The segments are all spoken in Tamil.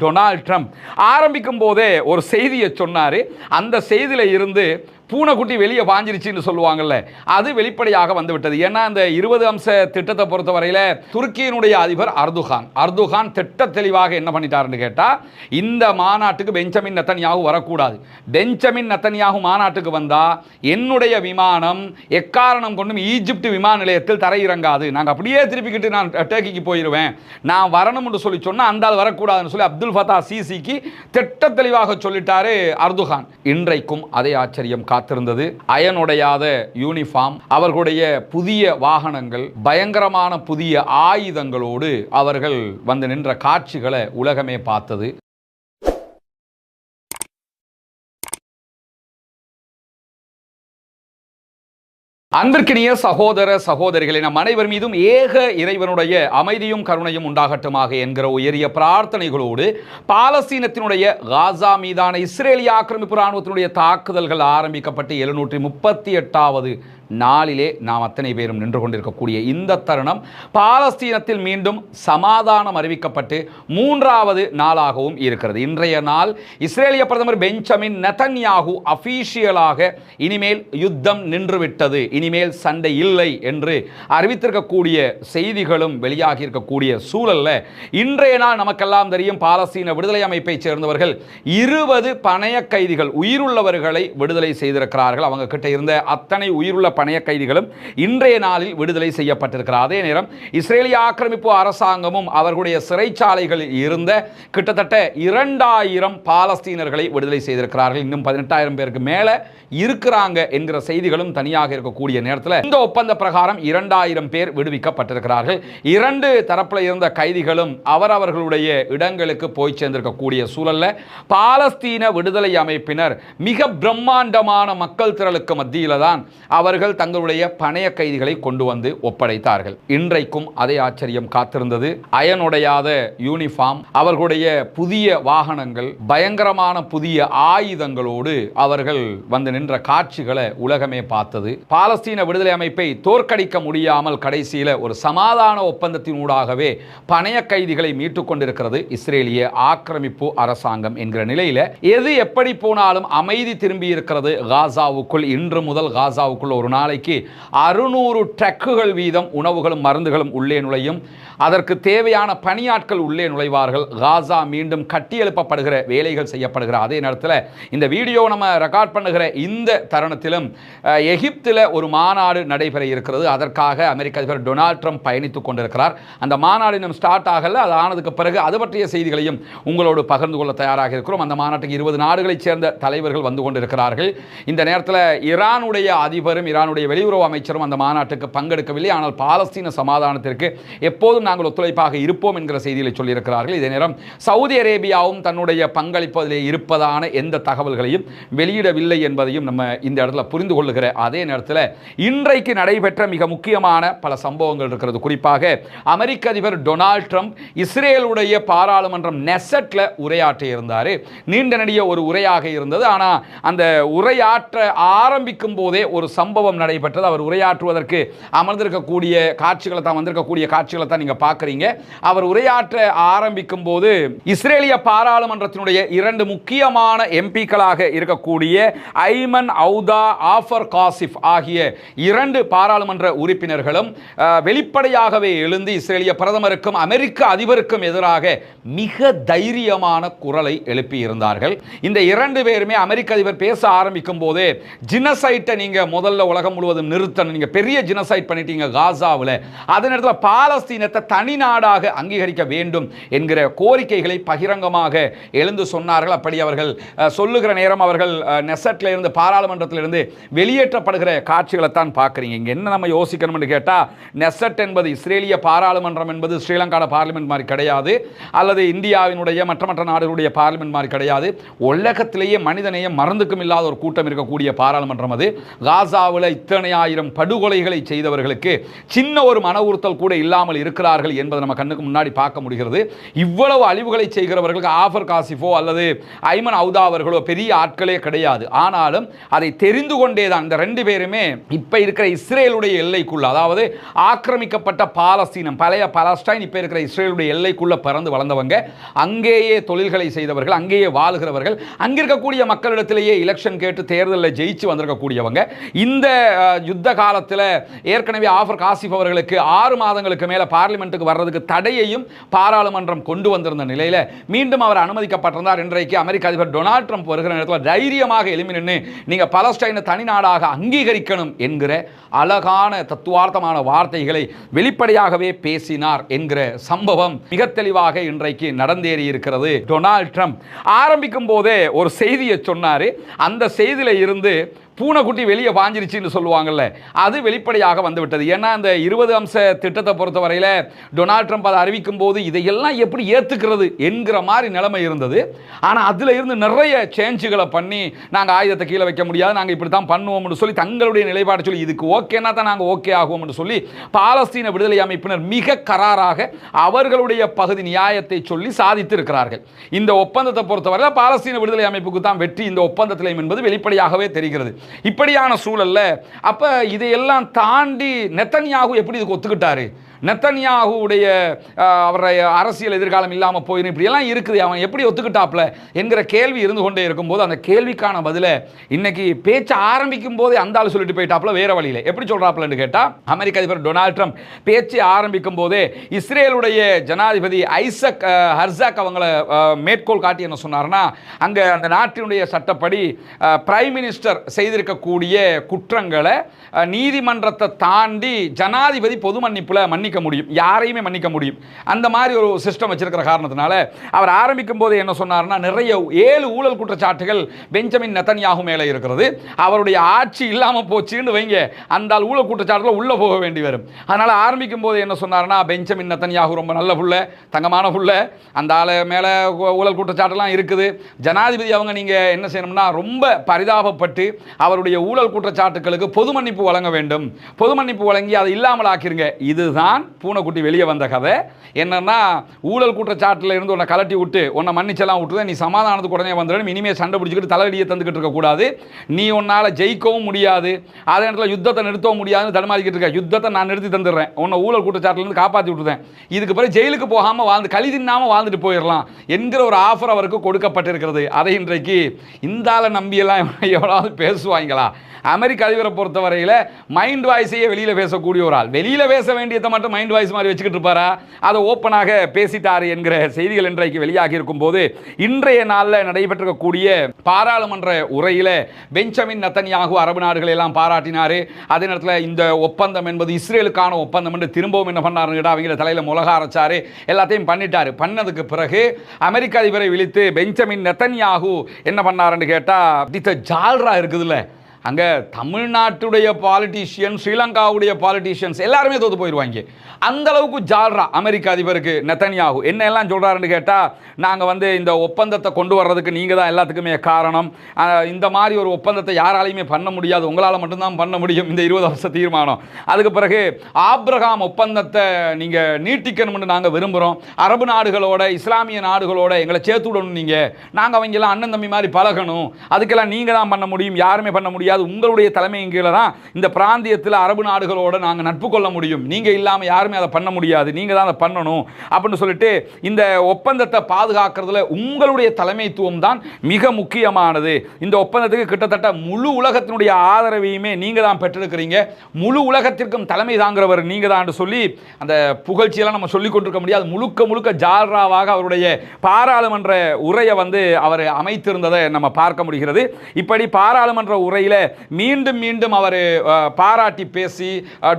டொனால்ட் ட்ரம்ப் ஆரம்பிக்கும் போதே ஒரு செய்தியை சொன்னார். அந்த செய்தியில இருந்து பூனைக்குட்டி வெளியே பாஞ்சிருச்சுன்னு சொல்லுவாங்கல்ல, அது வெளிப்படையாக வந்துவிட்டது. ஏன்னா இந்த 20 அம்ச திட்டத்தை பொறுத்தவரையில் துருக்கியினுடைய அதிபர் அர்துகான் திட்ட தெளிவாக என்ன பண்ணிட்டாருன்னு கேட்டால், இந்த மாநாட்டுக்கு பெஞ்சமின் நெத்தன்யாகு வரக்கூடாது. பெஞ்சமின் நெத்தன்யாகு மாநாட்டுக்கு வந்தால் என்னுடைய விமானம் எக்காரணம் கொண்டும் ஈஜிப்ட் விமான நிலையத்தில் தரையிறங்காது, நாங்கள் அப்படியே திருப்பிக்கிட்டு நான் டர்க்கிக்கு போயிடுவேன், நான் வரணும்னு சொல்லி சொன்னால் அந்த ஆள் வரக்கூடாதுன்னு சொல்லி அப்துல் ஃபத்தா சிசிக்கு திட்ட தெளிவாக சொல்லிட்டாரு அர்துகான். இன்றைக்கும் அதே ஆச்சரியம் காத்திருந்தது. அயனுடையாத யூனிஃபார்ம், அவர்களுடைய புதிய வாகனங்கள், பயங்கரமான புதிய ஆயுதங்களோடு அவர்கள் வந்து நின்ற காட்சிகளை உலகமே பார்த்தது. அன்பிற்கினிய சகோதர சகோதரிகளை, நம் அனைவர் மீதும் ஏக இறைவனுடைய அமைதியும் கருணையும் உண்டாகட்டுமாக என்கிற உயரிய பிரார்த்தனைகளோடு பாலஸ்தீனத்தினுடைய காசா மீதான இஸ்ரேலிய ஆக்கிரமிப்பு இராணுவத்தினுடைய தாக்குதல்கள் ஆரம்பிக்கப்பட்டு 738வது நாளிலே நாம் அத்தனை பேரும் நின்று கொண்டிருக்கக்கூடிய இந்த தருணம், பாலஸ்தீனத்தில் மீண்டும் சமாதானம் அறிவிக்கப்பட்டு 3வது நாளாகவும் இருக்கிறது. இன்றைய நாள் இஸ்ரேலிய பிரதமர் பெஞ்சமின் நெதன்யாகு அபிஷியலாக இனிமேல் யுத்தம் நின்றுவிட்டது, இனிமேல் சண்டை இல்லை என்று அறிவித்திருக்கக்கூடிய செய்திகளும் வெளியாகி இருக்கக்கூடிய சூழல்ல, இன்றைய நாள் நமக்கெல்லாம் தெரியும் பாலஸ்தீன விடுதலை அமைப்பை சேர்ந்தவர்கள் 20 பணைய கைதிகள், உயிருள்ளவர்களை விடுதலை செய்திருக்கிறார்கள். அவங்க கிட்ட இருந்த அத்தனை உயிருள்ள பணைய கைதிகளும் இன்றைய நாளில் விடுதலை செய்யப்பட்டிருக்கிறார். அதே நேரம் இஸ்ரேலிய ஆக்கிரமிப்பு அரசாங்கமும் அவர்களுடைய சிறைச்சாலைகளில் இருந்த கிட்டத்தட்ட 2000 பாலஸ்தீனர்களை விடுதலை செய்திருக்கிறார்கள். இன்னும் 18,000 பேருக்கு மேல இருக்கிறாங்க என்கிற செய்திகளும் தனியாக இருக்கக்கூடிய நேரத்தில் இந்த ஒப்பந்த பிரகாரம் 2000 பேர் விடுவிக்கப்பட்டிருக்கிறார்கள். 2 தரப்பில் இருந்த கைதிகளும் அவரவர்களுடைய இடங்களுக்கு போய் சேர்ந்திருக்கக்கூடிய சூழல்ல பாலஸ்தீன விடுதலை அமைப்பினர் மிக பிரம்மாண்டமான மக்கள் திரளுக்கு மத்தியில தான் அவர்கள் தங்களுடைய பணைய கைதிகளை கொண்டு வந்து ஒப்படைத்தார்கள். இன்றைக்கும் அதே ஆச்சரியம் காத்திருந்தது. அயனுடையாத யூனிஃபார்ம், அவர்களுடைய புதிய வாகனங்கள், பயங்கரமான புதிய ஆயுதங்களோடு அவர்கள் வந்து நின்ற காட்சிகளை உலகமே பார்த்தது. பாலஸ்தீன விடுதலை அமைப்பை தோற்கடிக்க முடியாமல் கடைசியில் ஒரு சமாதான ஒப்பந்தத்தினூடாகவே பணைய கைதிகளை மீட்டுக் கொண்டிருக்கிறது இஸ்ரேலிய ஆக்கிரமிப்பு அரசாங்கம் என்கிற நிலையில எது எப்படி போனாலும் அமைதி திரும்பி இருக்கிறது காசாவுக்குள். இன்று முதல் காசாவுக்குள் ஒரு நாளைக்கு 600 ட்ரக்குகள் வீதம் உணவுகளும் மருந்துகளும் உள்ளே நுழையும். அதற்கு தேவையான பணியாட்கள் உள்ளே நுழைவார்கள். காசா மீண்டும் கட்டியெழுப்பப்படுகிற வேலைகள் செய்யப்படுகிற அதே நேரத்தில் இந்த வீடியோ நம்ம ரெக்கார்ட் பண்ணுகிற இந்த தருணத்திலும் எகிப்தில் ஒரு மாநாடு நடைபெற இருக்கிறது. அதற்காக அமெரிக்க அதிபர் டொனால்ட் ட்ரம்ப் பயணித்துக் கொண்டிருக்கிறார். அந்த மாநாடு இன்னும் ஸ்டார்ட் ஆகல. அது ஆனதுக்கு பிறகு அது பற்றிய செய்திகளையும் உங்களோடு பகிர்ந்து கொள்ள தயாராக இருக்கிறோம். அந்த மாநாட்டுக்கு 20 நாடுகளைச் சேர்ந்த தலைவர்கள் வந்து கொண்டிருக்கிறார்கள். இந்த நேரத்தில் ஈரானுடைய அதிபரும் ஈரானுடைய வெளியுறவு அமைச்சரும் அந்த மாநாட்டுக்கு பங்கெடுக்கவில்லை. ஆனால் பாலஸ்தீன சமாதானத்திற்கு எப்போதும் நாங்கள் ஒத்துழைப்பாக இருப்போம் என்கிற செய்திகளை சொல்லியிருக்கிறார்கள். இதே நேரம் சவுதி அரேபியாவும் தன்னுடைய பங்களிப்பதிலே இருப்பதான எந்த தகவல்களையும் வெளியிடவில்லை என்பதையும் நம்ம இந்த இடத்துல புரிந்து கொள்ளுகிற அதே நேரத்தில் இன்றைக்கு நடைபெற்ற மிக முக்கியமான பல சம்பவங்கள் இருக்கிறது. குறிப்பாக அமெரிக்க அதிபர் டொனால்ட் ட்ரம்ப் இஸ்ரேலுடைய பாராளுமன்றம் நெசட்ல உரையாற்றி இருந்தார். நீண்ட நெடிய ஒரு உரையாக இருந்தது. ஆனால் அந்த உரையாற்ற ஆரம்பிக்கும் போதே ஒரு சம்பவம் நடைபெற்றது. அவர் உரையாற்றுவதற்கு அமர்ந்திருக்கக்கூடிய காட்சிகளை தான் வந்திருக்கக்கூடிய காட்சிகளை தான் நீங்க பார்க்குறீங்க. அவர் உரையாற்ற ஆரம்பிக்கும் போது இஸ்ரேலிய பாராளுமன்றத்தினுடைய 2 முக்கியமான எம்பிக்களாக இருக்கக்கூடிய ஐமன் அவுதா, ஆஃபர் காசிஃப் ஆகிய 2 பாராளுமன்ற உறுப்பினர்களும் வெளிப்படையாகவே எழுந்து இஸ்ரேலிய பிரதமருக்கும் அமெரிக்க அதிபருக்கும் எதிராக மிக தைரியமான குரலை எழுப்பி இருந்தார்கள். இந்த 2 பேருமே அமெரிக்க அதிபர் பேச ஆரம்பிக்கும் போதே ஜினசைட்டை நீங்க முதல்ல உலகம் முழுவதும் நிறுத்தணும், நீங்க பெரிய ஜினசைட் பண்ணிட்டீங்க காசாவில், அதே நேரத்தில் பாலஸ்தீனத்தை தனி நாடாக அங்கீகரிக்க வேண்டும் என்கிற கோரிக்கைகளை பகிரங்கமாக எழுந்து சொன்னார்கள். அப்படி அவர்கள் சொல்லுகிற நேரம் அவர்கள் நெசட்ல இருந்து, பாராளுமன்றத்தில் இருந்து வெளியேற்றப்படுகிற காட்சிகளை தான் பார்க்குறீங்க. இங்கே என்ன நம்ம யோசிக்கணும்னு கேட்டால், நெசட் என்பது இஸ்ரேலிய பாராளுமன்றம் என்பது ஸ்ரீலங்கான பார்லிமெண்ட் மாதிரி கிடையாது, அல்லது இந்தியாவினுடைய மற்ற நாடுகளுடைய பார்லிமெண்ட் மாதிரி கிடையாது. உலகத்திலேயே மனிதநேயம் மறந்துக்கும் இல்லாத ஒரு கூட்டம் இருக்கக்கூடிய பாராளுமன்றம் அது. காசாவில் இத்தனை ஆயிரம் படுகொலைகளை செய்தவர்களுக்கு சின்ன ஒரு மன உறுத்தல் கூட இல்லாமல் இருக்கிறார் செய்தார்கள் என்பதை நம்ம கண்ணுக்கு முன்னாடி பார்க்க முடிகிறது. இவ்வளவு அழிவுகளை செய்கிறவர்களுக்கு ஆஃபர் காசிஃபோ அல்லது ஐமன் அவுதா அவர்களோ பெரிய ஆட்களே கிடையாது. ஆனாலும் அதை தெரிந்து கொண்டே தான் இந்த ரெண்டு பேருமே இப்ப இருக்கிற இஸ்ரேலுடைய எல்லைக்குள்ள, அதாவது ஆக்கிரமிக்கப்பட்ட பாலஸ்தீனம், பழைய பாலஸ்டைன், இப்ப இருக்கிற இஸ்ரேலுடைய எல்லைக்குள்ள பிறந்து வளர்ந்தவங்க, அங்கேயே தொழில்களை செய்தவர்கள், அங்கேயே வாழ்கிறவர்கள், அங்கிருக்கக்கூடிய மக்களிடத்திலேயே எலெக்ஷன் கேட்டு தேர்தலில் ஜெயிச்சு வந்திருக்கக்கூடியவங்க. இந்த யுத்த காலத்தில் ஏற்கனவே ஆஃபர் காசிஃப் அவர்களுக்கு 6 மாதங்களுக்கு மேல பார்லிமெண்ட்டுக்கு வர்றதுக்கு தடையையும் பாராளுமன்றம் கொண்டு வந்திருந்த நிலையில் மீண்டும் அவர் அனுமதிக்கப்பட்டிருந்தார். இன்றைக்கு அமெரிக்க அதிபர் டொனால்ட் ட்ரம்ப் வருகிற நேரத்தில் தைரியமாக எழுப்பி நின்று நீங்க பாலஸ்டைனை தனி நாடாக அங்கீகரிக்கணும் என்கிற அழகான தத்துவார்த்தமான வார்த்தைகளை வெளிப்படையாகவே பேசினார் என்கிற சம்பவம் மிக தெளிவாக இன்றைக்கு நடந்தேறி இருக்கிறது. டொனால்ட் ட்ரம்ப் ஆரம்பிக்கும் போதே ஒரு செய்தியை சொன்னாரு. அந்த செய்தியில இருந்து பூனைக்குட்டி வெளியே பாஞ்சிருச்சுன்னு சொல்லுவாங்கல்ல, அது வெளிப்படையாக வந்துவிட்டது. ஏன்னா அந்த 20 அம்ச திட்டத்தை பொறுத்தவரையில் டொனால்ட் ட்ரம்ப் அதை அறிவிக்கும் போது இதையெல்லாம் எப்படி ஏற்றுக்கிறது என்கிற மாதிரி நிலைமை இருந்தது. ஆனால் அதில் இருந்து நிறைய சேஞ்சுகளை பண்ணி நாங்கள் ஆயுதத்தை கீழே வைக்க முடியாது, நாங்கள் இப்படி தான் பண்ணுவோம்னு சொல்லி தங்களுடைய நிலைப்பாடு சொல்லி இதுக்கு ஓகேனா தான் நாங்கள் ஓகே ஆகுவோம்னு சொல்லி பாலஸ்தீன விடுதலை அமைப்பினர் மிக கராராக அவர்களுடைய பகுதி நியாயத்தை சொல்லி சாதித்து இருக்கிறார்கள். இந்த ஒப்பந்தத்தை பொறுத்தவரையில் பாலஸ்தீன விடுதலை அமைப்புக்கு தான் வெற்றி இந்த ஒப்பந்தத்தில் என்பது வெளிப்படையாகவே தெரிகிறது. இப்படியான சூழல்ல அப்ப இதையெல்லாம் தாண்டி நெத்தன்யாகு எப்படி இதுக்கு ஒத்துக்கிட்டாரு? நெத்தன்யாகுடைய அவருடைய அரசியல் எதிர்காலம் இல்லாமல் போயிடும், இப்படியெல்லாம் இருக்குது, அவன் எப்படி ஒத்துக்கிட்டாப்ல என்கிற கேள்வி இருந்து கொண்டே இருக்கும்போது அந்த கேள்விக்கான பதில இன்னைக்கு பேச்சு ஆரம்பிக்கும் போதே அந்த ஆள் சொல்லிட்டு போயிட்டாப்ல. வேற வழியில் எப்படி சொல்றாப்லன்னு கேட்டா, அமெரிக்க அதிபர் டொனால்ட் ட்ரம்ப் பேச்சு ஆரம்பிக்கும் போதே இஸ்ரேலுடைய ஜனாதிபதி ஐசக் ஹெர்சாக் அவங்களை மேற்கோள் காட்டி என்ன சொன்னார்னா, அங்க அந்த நாட்டினுடைய சட்டப்படி பிரைம் மினிஸ்டர் செய்திருக்கக்கூடிய குற்றங்களை நீதிமன்றத்தை தாண்டி ஜனாதிபதி பொது மன்னிப்புல மன்னிக்க முடியும், யாரையுமே மன்னிக்க முடியும். அந்த மாதிரி ஒரு சிஸ்டம் வச்சிருக்கிற காரணத்தினால அவர் ஆரம்பிக்கும் போது என்ன சொன்னார்னா, நிறைய 7 ஊழல் குற்றச்சாட்டுகள் பெஞ்சமின் நெத்தன்யாகு மேலே இருக்கிறது, அவருடைய ஆட்சி இல்லாமல் போச்சுன்னு வைங்க, அந்த ஊழல் குற்றச்சாட்டுல உள்ள போக வேண்டி வரும். அதனால ஆரம்பிக்கும் போது என்ன சொன்னார்னா, பெஞ்சமின் நெத்தன்யாகு ரொம்ப நல்ல புள்ள, தங்கமான புள்ள, அந்த ஆளு மேல ஊழல் குற்றச்சாட்டுலாம் இருக்குது, ஜனாதிபதி அவங்க நீங்க என்ன செய்யணும்னா ரொம்ப பரிதாபப்பட்டு அவருடைய ஊழல் குற்றச்சாட்டுகளுக்கு பொது மன்னிப்பு வழங்க வேண்டும், பொது மன்னிப்பு வழங்கி அதை இல்லாமல் ஆக்கிருங்க. இதுதான் பூனைக்குட்டி வெளியே வந்த கதை. என்னன்னா, ஊழல் குற்றச்சாட்டுல இருந்து உன்னை கலட்டி விட்டு உன்னை மன்னிச்செல்லாம் விட்டு நீ சமாதானத்துக்கு உடனே வந்துடும், இனிமே சண்டை பிடிச்சிக்கிட்டு தலையடியை தந்துக்கிட்டு இருக்கக்கூடாது, நீ உன்னால ஜெயிக்கவும் முடியாது, அதே நேரத்தில் யுத்தத்தை நிறுத்தவும் முடியாதுன்னு தடுமாறிக்கிட்டு இருக்க, யுத்தத்தை நான் நிறுத்தி தந்துடுறேன், உன்னை ஊழல் குற்றச்சாட்டுல இருந்து காப்பாற்றி விட்டுதேன், இதுக்கு பிறகு ஜெயிலுக்கு போகாம வாழ்ந்து களி தின்னாம வாழ்ந்துட்டு போயிடலாம் என்கிற ஒரு ஆஃபர் அவருக்கு கொடுக்கப்பட்டிருக்கிறது. அதை இன்றைக்கு இந்த ஆளை நம்பியெல்லாம் எவ்வளவு பேசுவாங்களா? அமெரிக்க அதிபரை பொறுத்தவரையில் மைண்ட் வாய்ஸையே வெளியில் பேசக்கூடிய ஒரு ஆள், வெளியில் பேச வேண்டியதை மட்டும் மைண்ட் வாய்ஸ் மாதிரி வச்சுக்கிட்டு இருப்பாரா, அதை ஓப்பனாக பேசிட்டாரு என்கிற செய்திகள் இன்றைக்கு வெளியாகி இருக்கும் போது, இன்றைய நாளில் நடைபெற்றிருக்கக்கூடிய பாராளுமன்ற உரையில் பெஞ்சமின் நெத்தன்யாகு அரபு நாடுகளை எல்லாம் பாராட்டினார். அதே நேரத்தில் இந்த ஒப்பந்தம் என்பது இஸ்ரேலுக்கான ஒப்பந்தம் என்று திரும்பவும் என்ன பண்ணாருன்னு அவங்கள தலையில் முலக அரைச்சாரு, எல்லாத்தையும் பண்ணிட்டாரு. பண்ணதுக்கு பிறகு அமெரிக்க அதிபரை விழித்து பெஞ்சமின் நெத்தன்யாகு என்ன பண்ணாருன்னு கேட்டால், ஜால்ரா இருக்குதுல்ல, அங்கே தமிழ்நாட்டுடைய பாலிட்டிஷியன், ஸ்ரீலங்காவுடைய பாலிட்டிஷியன்ஸ் எல்லாருமே தோத்து போயிடுவாங்க. அந்த அளவுக்கு ஜால்ரா அமெரிக்க அதிபருக்கு நெத்தன்யாகு. என்ன எல்லாம் சொல்கிறாருன்னு கேட்டால், நாங்கள் இந்த ஒப்பந்தத்தை கொண்டு வர்றதுக்கு நீங்கள் தான் எல்லாத்துக்குமே காரணம், இந்த மாதிரி ஒரு ஒப்பந்தத்தை யாராலையுமே பண்ண முடியாது, உங்களால் மட்டும்தான் பண்ண முடியும் இந்த 20 வருஷ தீர்மானம். அதுக்கு பிறகு ஆப்ரஹாம் ஒப்பந்தத்தை நீங்கள் நீட்டிக்கணும்னு நாங்கள் விரும்புகிறோம், அரபு நாடுகளோட இஸ்லாமிய நாடுகளோட எங்களை சேர்த்து விடணும், நீங்கள் நாங்கள் அவங்கெல்லாம் அண்ணன் தம்பி மாதிரி பழகணும், அதுக்கெல்லாம் நீங்கள் தான் பண்ண முடியும், யாருமே பண்ண முடியாது, உங்களுடைய தலைமையின் கீழே தான் இந்த பிராந்தியத்தில் அரபு நாடுகளோட நாங்கள் நட்பு கொள்ள முடியும், நீங்கள் இல்லாமல் யாருமே அதை பண்ண முடியாது, நீங்கள் தான் அதை பண்ணணும் அப்படின்னு சொல்லிட்டு இந்த ஒப்பந்தத்தை பாதுகாக்கிறதுல உங்களுடைய தலைமைத்துவம் தான் மிக முக்கியமானது. இந்த ஒப்பந்தத்துக்கு கிட்டத்தட்ட முழு உலகத்தினுடைய ஆதரவையுமே நீங்கள் தான் பெற்றிருக்கிறீங்க, முழு உலகத்திற்கும் தலைமை தாங்கிறவர் நீங்கள் தான் சொல்லி அந்த புகழ்ச்சியெல்லாம் நம்ம சொல்லிக் கொண்டிருக்க முடியாது. முழுக்க முழுக்க ஜால்ராவாக அவருடைய பாராளுமன்ற உரையை அவர் அமைத்திருந்ததை நம்ம பார்க்க முடிகிறது. இப்படி பாராளுமன்ற உரையில் மீண்டும் மீண்டும் அவர் பாராட்டி பேசி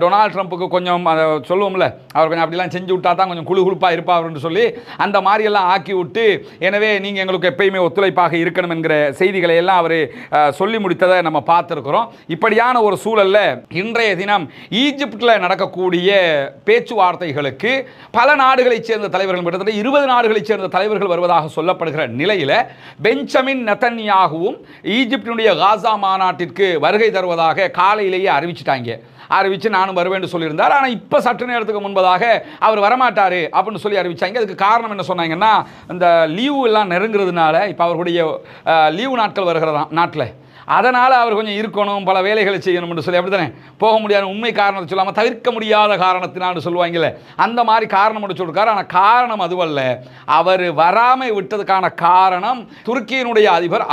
டொனால்ட் ட்ரம்ப்புக்கு கொஞ்சம் சொல்லுவோம்ல, அவர் கொஞ்சம் அப்படிலாம் செஞ்சு விட்டா தான் கொஞ்சம் குழு குழுப்பாக இருப்பார்னு சொல்லி அந்த மாதிரியெல்லாம் ஆக்கி விட்டு, எனவே நீங்கள் எங்களுக்கு எப்பயுமே ஒத்துழைப்பாக இருக்கணும் என்கிற செய்திகளை எல்லாம் அவர் சொல்லி முடித்ததை நம்ம பார்த்துருக்கிறோம். இப்படியான ஒரு சூழலில் இன்றைய தினம் ஈஜிப்டில் நடக்கக்கூடிய பேச்சுவார்த்தைகளுக்கு பல நாடுகளைச் சேர்ந்த தலைவர்கள், கிட்டத்தட்ட 20 நாடுகளைச் சேர்ந்த தலைவர்கள் வருவதாக சொல்லப்படுகிற நிலையில் பெஞ்சமின் நெத்தன்யாகுவும் ஈஜிப்டினுடைய காசா மாநாட்டிற்கு மாநாட்டிற்கு வருகை தருவதாக காலையிலேயே அறிவிச்சு நானும் வருவேன் சொல்லியிருந்தார். ஆனால் இப்போ சற்று நேரத்துக்கு முன்பதாக அவர் வரமாட்டார் அப்படின்னு சொல்லி அறிவிச்சாங்க. அதுக்கு காரணம் என்ன சொன்னாங்கன்னா, இந்த லீவு எல்லாம் நெருங்குறதுனால இப்போ அவர்களுடைய லீவு நாட்கள் வருகிறதா நாட்டில், அதனால் அவர் கொஞ்சம் இருக்கணும், பல வேலைகளை செய்யணும்னு சொல்லி அப்படி தானே போக முடியாது. உண்மை காரணத்தை சொல்லாமல் தவிர்க்க முடியாத காரணத்தினான்னு சொல்லுவாங்கல்ல, அந்த மாதிரி காரணம் மட்டும் சொல்லிருக்காரு. ஆனால் காரணம் அதுவல்ல, அவர் வராமல் விட்டதுக்கான காரணம் துருக்கியினுடைய அதிபர்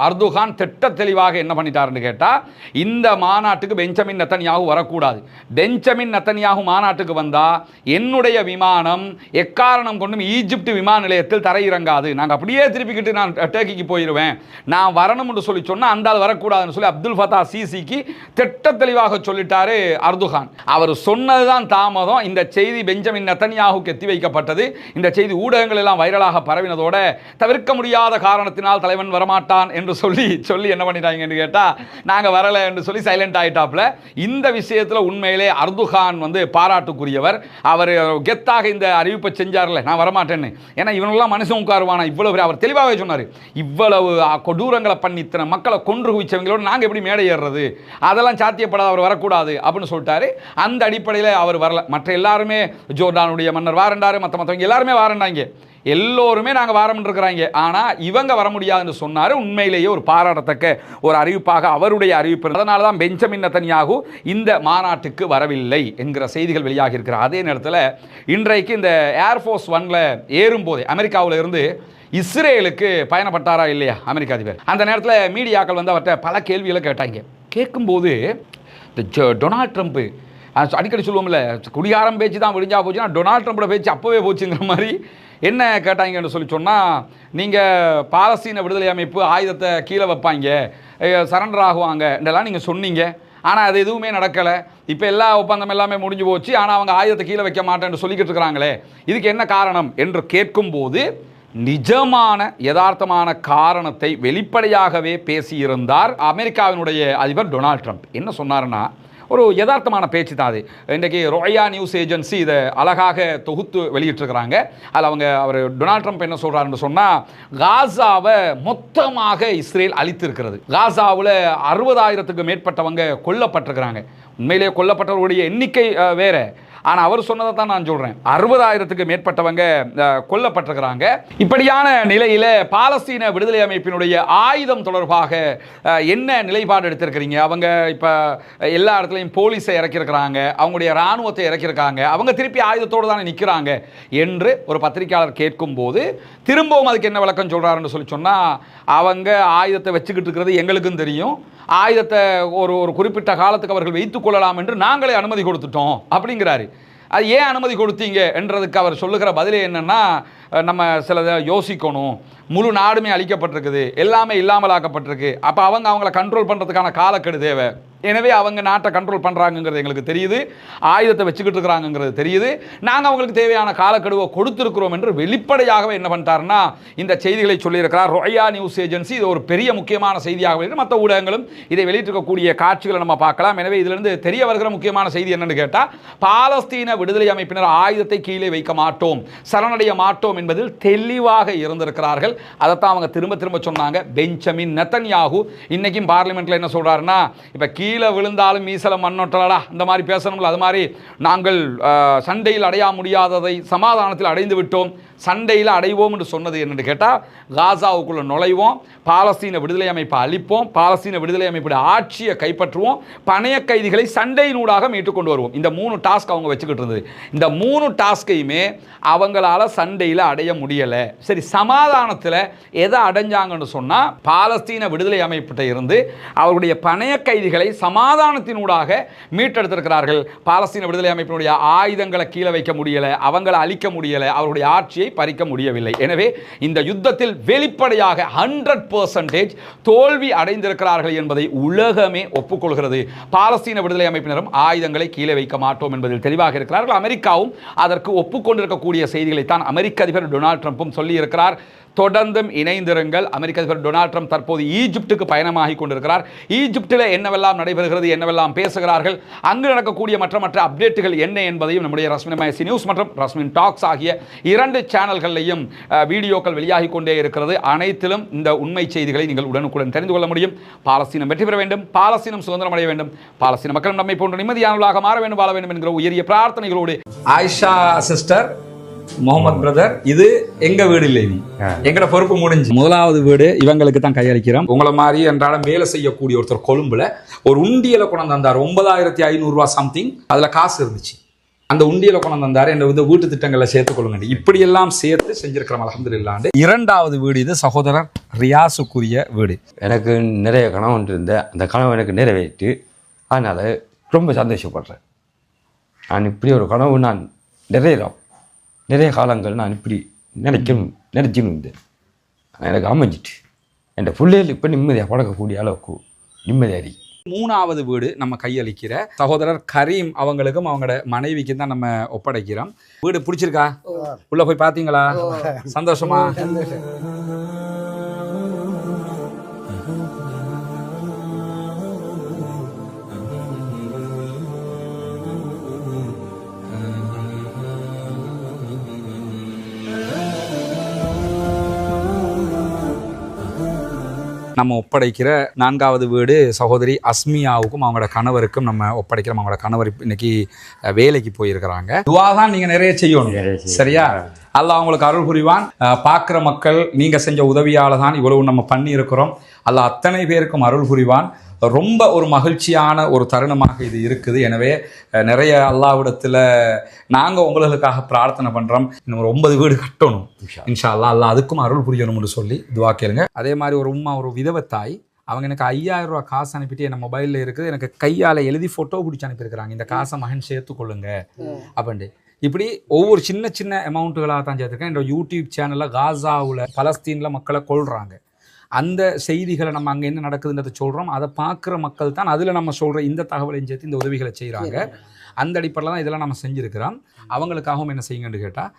அர்துகான் திட்ட தெளிவாக என்ன பண்ணிட்டாருன்னு கேட்டால், இந்த மாநாட்டுக்கு பெஞ்சமின் நெத்தன்யாகு வரக்கூடாது. பெஞ்சமின் நெத்தன்யாகு மாநாட்டுக்கு வந்தால் என்னுடைய விமானம் எக்காரணம் கொண்டும் ஈஜிப்ட் விமான நிலையத்தில் தரையிறங்காது, நாங்கள் அப்படியே திருப்பிக்கிட்டு நான் டர்க்கிக்கு போயிடுவேன், நான் வரணும்னு சொல்லி சொன்னால் வரக்கூடாதுன்னு சொல்லி அப்துல் ஃபத்தா சிசிக்கு திட்ட தெளிவாக சொல்லிட்டாரு அர்துகான். அவர் சொன்னதுதான் தாமதம். இந்த செய்தி பெஞ்சமின் நெத்தன்யாகுக்கு எத்தி வைக்கப்பட்டது. இந்த செய்தி ஊடகங்கள் எல்லாம் வைரலாக பரவினதோட தவிர்க்க முடியாத காரணத்தினால் தலைவன் வரமாட்டான் என்று சொல்லி என்ன பண்ணிட்டாங்கன்னு கேட்டா, நாங்க வரல என்று சொல்லி சைலண்ட் ஆயிட்டாப்ல. இந்த விஷயத்துல உண்மையிலே அர்துகான் பாராட்டுக்குரியவர். அவர் கெத்தாக இந்த அறிவிப்பை செஞ்சார்ல, நான் வரமாட்டேன்னு. ஏன்னா இவனெல்லாம் மனுஷன் உட்காருவானா, இவ்வளவு அவர் தெளிவாகவே சொன்னார். இவ்வளவு கொடூரங்களை பண்ணி இத்தனை மக்களை கொன்று குவிச்சவங்களோட நாங்கள் எப்படி மேடை ஏறுறது, அதெல்லாம் சாத்தியப்படாத, அவர் வரக்கூடாது அப்படின்னு சொல்லிட்டாரு. அந்த அடிப்படையில் அவர் வரல. மற்ற எல்லாருமே ஜோர்டானுடைய மன்னர் வாரண்டாரு, மற்றவங்க எல்லாருமே வாரண்டாங்க, எல்லோருமே நாங்கள் வாரம் இருக்கிறாங்க. ஆனால் இவங்க வர முடியாதுன்னு சொன்னார். உண்மையிலேயே ஒரு பாராட்டத்தக்க ஒரு அறிவிப்பாக அவருடைய அறிவிப்பு. அதனால தான் பெஞ்சமின் நெத்தன்யாகு இந்த மாநாட்டுக்கு வரவில்லை என்கிற செய்திகள் வெளியாகி இருக்கிறார். அதே நேரத்தில் இன்றைக்கு இந்த ஏர்ஃபோர்ஸ் ஒன்ல ஏறும்போதே அமெரிக்காவில் இருந்து இஸ்ரேலுக்கு பயணப்பட்டாரா இல்லையா அமெரிக்க அதிபர், அந்த நேரத்தில் மீடியாக்கள் அவர்கிட்ட பல கேள்விகளை கேட்டாங்க. கேட்கும்போது இந்த டொனால்ட் ட்ரம்ப் அடிக்கடி சொல்லுவோம்ல, குடிகாரம் பேச்சு தான் விடிஞ்சா போச்சுன்னா டொனால்ட் ட்ரம்போட பேச்சு அப்போவே போச்சுங்கிற மாதிரி என்ன கேட்டாங்கன்னு சொல்லி சொன்னால், நீங்கள் பாலஸ்தீன விடுதலை அமைப்பு ஆயுதத்தை கீழே வைப்பாங்க, சரண்டர் ஆகுவாங்க இதெல்லாம் நீங்கள் சொன்னீங்க, ஆனால் அது எதுவுமே நடக்கலை, இப்போ எல்லா ஒப்பந்தம் எல்லாமே முடிஞ்சு போச்சு, ஆனால் அவங்க ஆயுதத்தை கீழே வைக்க மாட்டேன்னு சொல்லிக்கிட்டு இருக்கிறாங்களே, இதுக்கு என்ன காரணம் என்று கேட்கும்போது நிஜமான யதார்த்தமான காரணத்தை வெளிப்படையாகவே பேசியிருந்தார் அமெரிக்காவினுடைய அதிபர் டொனால்ட் ட்ரம்ப். என்ன சொன்னார்னா, ஒரு யதார்த்தமான பேச்சு தான் அது. இன்றைக்கி ரோயா நியூஸ் ஏஜென்சி இதை அழகாக தொகுத்து வெளியிட்டிருக்கிறாங்க. அதில் அவர் டொனால்ட் ட்ரம்ப் என்ன சொல்கிறாருன்னு சொன்னால், காசாவை மொத்தமாக இஸ்ரேல் அழித்திருக்கிறது, காசாவில் 60,000க்கு மேற்பட்டவங்க கொல்லப்பட்டிருக்கிறாங்க. உண்மையிலேயே கொல்லப்பட்டவர்களுடைய எண்ணிக்கை வேற, ஆனால் அவர் சொன்னதை தான் நான் சொல்கிறேன், 60,000க்கு மேற்பட்டவங்க கொல்லப்பட்டிருக்கிறாங்க. இப்படியான நிலையில் பாலஸ்தீன விடுதலை அமைப்பினுடைய ஆயுதம் தொடர்பாக என்ன நிலைப்பாடு எடுத்திருக்கிறீங்க? அவங்க இப்போ எல்லா இடத்துலையும் போலீஸை இறக்கியிருக்கிறாங்க, அவங்களுடைய இராணுவத்தை இறக்கியிருக்காங்க, அவங்க திருப்பி ஆயுதத்தோடு தானே நிற்கிறாங்க என்று ஒரு பத்திரிகையாளர் கேட்கும்போது திரும்பவும் அதுக்கு என்ன விளக்கம் சொல்கிறாருன்னு சொன்னால், அவங்க ஆயுதத்தை வச்சுக்கிட்டு இருக்கிறது எங்களுக்கும் தெரியும், ஆயுதத்தை ஒரு குறிப்பிட்ட காலத்துக்கு அவர்கள் வைத்துக் கொள்ளலாம் என்று நாங்களே அனுமதி கொடுத்துட்டோம் அப்படிங்கிறாரு. அது ஏன் அனுமதி கொடுத்தீங்க என்றதுக்கு அவர் சொல்லுகிற பதிலே என்னன்னா, நம்ம சிலதை யோசிக்கணும், முழு நாடுமே அழிக்கப்பட்டிருக்குது, எல்லாமே இல்லாமல் ஆக்கப்பட்டிருக்கு, அப்போ அவங்கள கண்ட்ரோல் பண்ணுறதுக்கான காலக்கெடு தேவை, எனவே அவங்க நாட்டை கண்ட்ரோல் பண்ணுறாங்கிறது எங்களுக்கு தெரியுது, ஆயுதத்தை வச்சுக்கிட்டு இருக்கிறாங்கிறது தெரியுது, நாங்கள் அவங்களுக்கு தேவையான காலக்கெடுவை கொடுத்துருக்கிறோம் என்று வெளிப்படையாகவே என்ன பண்ணிட்டாருன்னா இந்த செய்திகளை சொல்லியிருக்கிறார். ரோயா நியூஸ் ஏஜென்சி இது ஒரு பெரிய முக்கியமான செய்தியாக வெளியிட்டு, மற்ற ஊடகங்களும் இதை வெளியிட்டிருக்கக்கூடிய காட்சிகளை நம்ம பார்க்கலாம். எனவே இதிலிருந்து தெரிய வருகிற முக்கியமான செய்தி என்னன்னு கேட்டால், பாலஸ்தீன விடுதலை அமைப்பினர் ஆயுதத்தை கீழே வைக்க மாட்டோம், சரணடைய மாட்டோம் என்பதில் தெளிவாக இருந்திருக்கிறார்கள். அதைத்தான் அவங்க திரும்ப திரும்ப சொன்னாங்க. பெஞ்சமின் நெத்தன்யாகு இன்னைக்கும் பார்லிமெண்ட்ல என்ன சொல்றாருன்னா, இப்ப கீழே விழுந்தாலும் மீசல மண்ணொட்டலடா இந்த மாதிரி பேசணும்ல, அது மாதிரி நாங்கள் சண்டையில் அடைய முடியாததை சமாதானத்தில் அடைந்து விட்டோம், சண்டையில் அடைவோம் என்று சொன்னது என்னன்னு கேட்டால், காசாவுக்குள்ள நுழைவோம், பாலஸ்தீன விடுதலை அமைப்பை அழிப்போம், பாலஸ்தீன விடுதலை அமைப்புடைய ஆட்சியை கைப்பற்றுவோம், பணைய கைதிகளை சண்டையினூடாக மீட்டுக் கொண்டு வருவோம். இந்த 3 டாஸ்க் அவங்க வச்சுக்கிட்டு இருந்தது. இந்த 3 டாஸ்கையுமே அவங்களால சண்டையில் அடைய முடியலை. சரி, சமாதானத்தில் எதை அடைஞ்சாங்கன்னு சொன்னால், பாலஸ்தீன விடுதலை அமைப்பிட்ட இருந்து அவருடைய பணைய கைதிகளை சமாதானத்தினூடாக மீட்டெடுத்திருக்கிறார்கள். பாலஸ்தீன விடுதலை அமைப்பினுடைய ஆயுதங்களை கீழே வைக்க முடியலை, அவங்களை அழிக்க முடியலை, அவருடைய ஆட்சியை பறிக்க முடியவில்லை. எனவே இந்த யுத்தத்தில் வெளிப்படையாக 100% தோல்வி அடைந்திருக்கிறார்கள் என்பதை உலகமே ஒப்புக்கொள்கிறது. பாலஸ்தீன விடுதலை அமைப்பினரும் ஆயுதங்களை கீழே வைக்க மாட்டோம் என்பதில் தெளிவாக இருக்கிறார்கள். அமெரிக்காவும் அதற்கு ஒப்புக்கொண்டிருக்கக்கூடிய செய்திகளைத்தான் அமெரிக்க அதிபர் டொனால்ட் ட்ரம்பும் சொல்லி இருக்கிறார். தொடர்ந்தும் இணைந்திருங்கள். அமெரிக்க அதிபர் டொனால்ட் ட்ரம்ப் தற்போது ஈஜிப்டுக்கு பயணமாகி கொண்டிருக்கிறார். ஈஜிப்டில் என்னவெல்லாம் நடைபெறுகிறது, என்னவெல்லாம் பேசுகிறார்கள், அங்கு நடக்கக்கூடிய மற்ற அப்டேட்டுகள் என்ன என்பதையும் நம்முடைய ரஸ்மின் MIC நியூஸ் மற்றும் ரஸ்மின் டாக்ஸ் ஆகிய 2 சேனல்களிலையும் வீடியோக்கள் வெளியாகி கொண்டே இருக்கிறது. அனைத்திலும் இந்த உண்மை செய்திகளை நீங்கள் உடனுக்குடன் தெரிந்து கொள்ள முடியும். பாலஸ்தீனம் வெற்றி பெற வேண்டும், பாலஸ்தீனம் சுதந்திரம் அடைய வேண்டும், பாலஸ்தீன மக்கள் நம்மை போன்ற நிம்மதியானவர்களாக மாற வேண்டும், வாழ வேண்டும் என்கிற உயரிய பிரார்த்தனைகளோடு ஆயிஷா சிஸ்டர், முகமது பிரதர், இது எங்க வீடு இல்லை, நீ எங்கட பொறுப்பு முடிஞ்சு. முதலாவது வீடு இவங்களுக்கு தான் கையளிக்கிறோம். உங்களை மாதிரி என்றாலும் வேலை செய்யக்கூடிய ஒருத்தர் கொழும்புல ஒரு உண்டியலை கொண்டு வந்தார். 9500 ரூபா சம்திங், அதுல காசு இருந்துச்சு. அந்த உண்டியலை கொண்டு வந்தாரு. இந்த வீட்டு திட்டங்களை சேர்த்துக் கொள்ளுங்க. இப்படி எல்லாம் சேர்த்து செஞ்சிருக்கிறோம் அல்ஹம்துலில்லாஹ். 2வது வீடு இது சகோதரர் ரியாஸுக்குரிய வீடு. எனக்கு நிறைய கனவு ஒன்று இருந்த அந்த கனவு எனக்கு நிறைவேற்றி, அதனால ரொம்ப சந்தோஷப்படுறேன். நான் இப்படி ஒரு கனவு நான் நிறைய காலங்கள் நான் இப்படி நினைச்சிருந்தேன். எனக்கு அமைஞ்சிட்டு என் பிள்ளைகள் இப்போ நிம்மதியாக பழக்கக்கூடிய அளவுக்கு நிம்மதியாரி. 3வது வீடு நம்ம கையளிக்கிற சகோதரர் கரீம் அவங்களுக்கும் அவங்களோட மனைவிக்கும் தான் நம்ம ஒப்படைக்கிறோம். வீடு பிடிச்சிருக்கா? உள்ள போய் பார்த்தீங்களா? சந்தோஷமா? நம்ம ஒப்படைக்கிற 4வது வீடு சகோதரி அஸ்மியாவுக்கும் அவங்களோட கணவருக்கும் நம்ம ஒப்படைக்கிறோம். அவங்களோட கணவர் இன்னைக்கு வேலைக்கு போயிருக்கிறாங்க. துவா தான் நீங்க நிறைய செய்யணும், சரியா? அல்லாஹ் அவங்களுக்கு அருள் புரிவான். பார்க்குற மக்கள் நீங்க செஞ்ச உதவியால தான் இவ்வளவு நம்ம பண்ணி இருக்கிறோம். அல்லாஹ் அத்தனை பேருக்கும் அருள் புரிவான். ரொம்ப ஒரு மகிழ்ச்சியான ஒரு தருணமாக இது இருக்குது. எனவே நிறைய அல்லாஹ்விடத்தில் நாங்கள் உங்களுக்காக பிரார்த்தனை பண்ணுறோம். இன்னும் ஒரு 9 வீடு கட்டணும் இன்ஷா அல்லாஹ். அல்லாஹ் அதுக்கும் அருள் புரியணும்னு சொல்லி துவா கேளுங்க. அதே மாதிரி ஒரு உம்மா, ஒரு விதவத்தாய், அவங்க எனக்கு 5000 ரூபா காசு அனுப்பிட்டு என் மொபைலில் இருக்குது, எனக்கு கையால் எழுதி ஃபோட்டோ பிடிச்சி அனுப்பியிருக்கிறாங்க. இந்த காசை மகன் சேர்த்துக்கொள்ளுங்க அப்படின்ட்டு. இப்படி ஒவ்வொரு சின்ன அமௌண்ட்டுகளாக தான் சேர்த்துருக்கேன். என்னோட யூடியூப் சேனலில் காசாவில் பலஸ்தீனில் மக்களை கொள்கிறாங்க. அந்த செய்திகளை நம்ம அங்கே என்ன நடக்குதுன்றதை சொல்கிறோம். அதை பார்க்குற மக்கள் தான் அதில் நம்ம சொல்கிற இந்த தகவலையும் சேர்த்து இந்த உதவிகளை செய்கிறாங்க. அந்த அடிப்படையில் தான் இதெல்லாம் நம்ம செஞ்சுருக்கிறோம். அவங்களுக்காகவும் என்ன செய்யுங்கன்னு கேட்டால்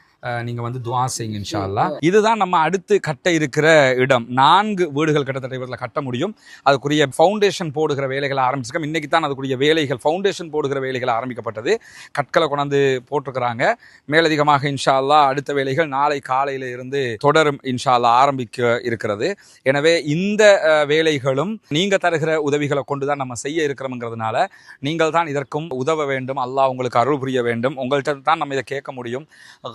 நீங்கள் வந்து துவா செய்யுங்க இன்ஷா அல்லாஹ். இதுதான் நம்ம அடுத்து கட்ட இருக்கிற இடம். 4 வீடுகள் கிட்டத்தட்ட இவரில் கட்ட முடியும். அதுக்குரிய ஃபவுண்டேஷன் போடுகிற வேலைகளை ஆரம்பிச்சிருக்கோம். இன்றைக்கி தான் அதுக்குரிய வேலைகள், ஃபவுண்டேஷன் போடுகிற வேலைகள் ஆரம்பிக்கப்பட்டது. கற்களை கொண்டாந்து போட்டிருக்கிறாங்க. மேலதிகமாக இன்ஷா அல்லாஹ் அடுத்த வேலைகள் நாளை காலையில் இருந்து தொடரும் இன்ஷா அல்லாஹ் ஆரம்பிக்க இருக்கிறது. எனவே இந்த வேலைகளும் நீங்கள் தருகிற உதவிகளை கொண்டு தான் நம்ம செய்ய இருக்கிறோம்ங்கிறதுனால நீங்கள் தான் இதற்கும் உதவ வேண்டும். அல்லாஹ் உங்களுக்கு அருள் புரிய வேண்டும். உங்கள்கிட்ட தான் நம்ம இதை கேட்க முடியும்.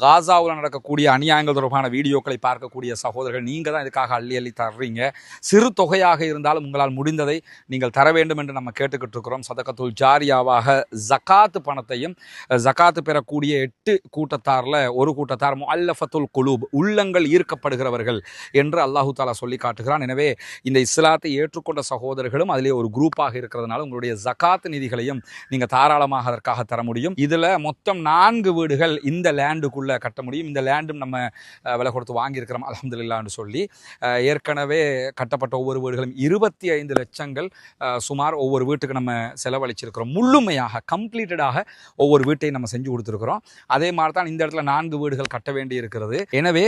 காசாவில் நடக்கக்கூடிய அநியாயங்கள் தொடர்பான வீடியோக்களை பார்க்கக்கூடிய சகோதரர்கள் நீங்கள் தான் இதுக்காக அள்ளி தர்றீங்க. சிறு தொகையாக இருந்தாலும் உங்களால் முடிந்ததை நீங்கள் தர வேண்டும் என்று நம்ம கேட்டுக்கிட்டு இருக்கிறோம். சதகத்துல் ஜாரியாவாக ஜகாத்து பணத்தையும், ஜகாத்து பெறக்கூடிய 8 கூட்டத்தாரில் ஒரு கூட்டத்தார் முஅல்லஃபத்துல் குலூப், உள்ளங்கள் ஈர்க்கப்படுகிறவர்கள் என்று அல்லாஹு தாலா சொல்லி காட்டுகிறான். எனவே இந்த இஸ்லாத்தை ஏற்றுக்கொண்ட சகோதரர்களும் அதிலே ஒரு குரூப்பாக இருக்கிறதுனால உங்களுடைய ஜகாத் நிதிகளையும் நீங்கள் தாராளமாக அதற்காக தர முடியும். இதில் மொத்தம் 4 வீடுகள் இந்த லேண்டுக்குள்ளே கட்ட முடியும். இந்த லேண்டும் நம்ம விலை கொடுத்து வாங்கியிருக்கிறோம் அல்ஹம்துலில்லாஹ்னு சொல்லி. ஏற்கனவே கட்டப்பட்ட ஒவ்வொரு வீடுகளும் 25 லட்சங்கள் சுமார் ஒவ்வொரு வீட்டுக்கு நம்ம செலவழிச்சிருக்கிறோம். முழுமையாக கம்ப்ளீட்டடாக ஒவ்வொரு வீட்டையும் நம்ம செஞ்சு கொடுத்துருக்கிறோம். அதே மாதிரி தான் இந்த இடத்துல 4 வீடுகள் கட்ட வேண்டி இருக்கிறது. எனவே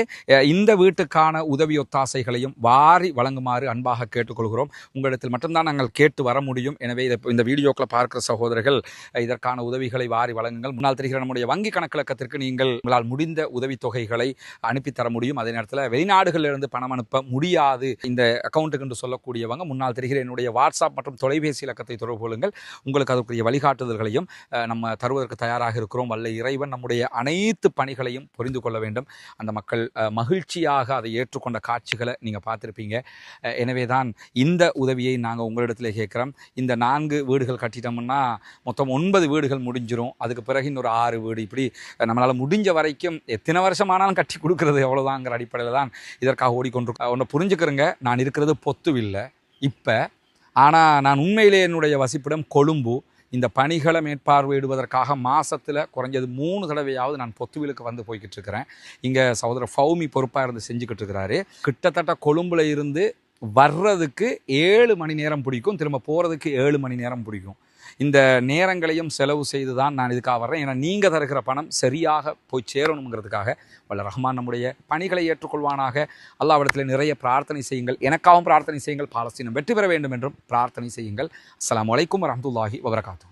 இந்த வீட்டுக்கான உதவி ஒத்தாசைகளையும் வாரி வழங்குமாறு அன்பாக கேட்டுக்கொள்கிறோம். உங்களிடத்தில் மட்டும்தான் நாங்கள் கேட்டு வர முடியும். எனவே இந்த வீடியோக்களை பார்க்கிற சகோதரர்கள் இதற்கான உதவிகளை வாரி வழங்குங்கள். முன்னால் தெரிகிற நம்முடைய வங்கி கணக்கிலக்கத்திற்கு நீங்கள் உங்களால் முடிந்த உதவித்தொகைகளை அனுப்பித்தர முடியும். அதே நேரத்தில் வெளிநாடுகளிலிருந்து பணம் அனுப்ப முடியாது இந்த அக்கௌண்ட்டுக்கு என்று சொல்லக்கூடியவங்க முன்னால் தெரிகிற என்னுடைய வாட்ஸ்அப் மற்றும் தொலைபேசி இலக்கத்தை தொடர்பு கொள்ளுங்கள். உங்களுக்கு அதற்குரிய வழிகாட்டுதல்களையும் நம்ம தருவதற்கு தயாராக இருக்கிறோம். வல்ல இறைவன் நம்முடைய அனைத்து பணிகளையும் புரிந்து கொள்ள வேண்டும். அந்த மக்கள் மகிழ்ச்சியாக அதை ஏற்றுக்கொண்ட காட்சிகளை நீங்கள் பார்த்துருப்பீங்க. எனவே தான் இந்த உதவியை நாங்கள் உங்களிடத்தில் கேட்குறோம். இந்த 4 வீடுகள் கட்டிட்டோம்னா மொத்தம் 9 வீடுகள் முடிஞ்சிடும். அதுக்கு பிறகு இன்னொரு 6 வீடு, இப்படி நம்மளால் முடிஞ்ச வரைக்கும் எத்தனை வருஷமானாலும் கட்டி கொடுக்கறது எவ்வளோதாங்கிற அடிப்படையில் தான் இதற்காக ஓடிக்கொண்டிருக்கோம். ஒன்று புரிஞ்சுக்கிறேங்க, நான் இருக்கிறது பொத்துவில்லை இப்போ. ஆனால் நான் உண்மையிலே என்னுடைய வசிப்பிடம் கொழும்பு. இந்த பணிகளை மேற்பார்வையிடுவதற்காக மாதத்தில் குறைஞ்சது 3 தடவையாவது நான் பொத்துவிலுக்கு வந்து போய்கிட்டு இருக்கிறேன். இங்கே சகோதரர் ஃபௌமி பொறுப்பாக இருந்து செஞ்சுக்கிட்டு இருக்கிறாரு. கிட்டத்தட்ட கொழும்புல இருந்து வர்றதுக்கு 7 மணி நேரம் பிடிக்கும், திரும்ப போகிறதுக்கு 7 மணி நேரம் பிடிக்கும். இந்த நேரங்களையும் செலவு செய்து தான் நான் இதுக்காக வர்றேன். ஏன்னா நீங்கள் தருகிற பணம் சரியாக போய் சேரணுங்கிறதுக்காக வல்ல ரஹ்மான் நம்முடைய பணிகளை ஏற்றுக்கொள்வானாக. அல்லாஹ்விடத்தில் நிறைய பிரார்த்தனை செய்யுங்கள். எனக்காகவும் பிரார்த்தனை செய்யுங்கள். பாலஸ்தீனம் வெற்றி பெற வேண்டும் என்றும் பிரார்த்தனை செய்யுங்கள். அஸ்ஸலாமு அலைக்கும் வரஹ்மத்துல்லாஹி வபரகாத்துஹு.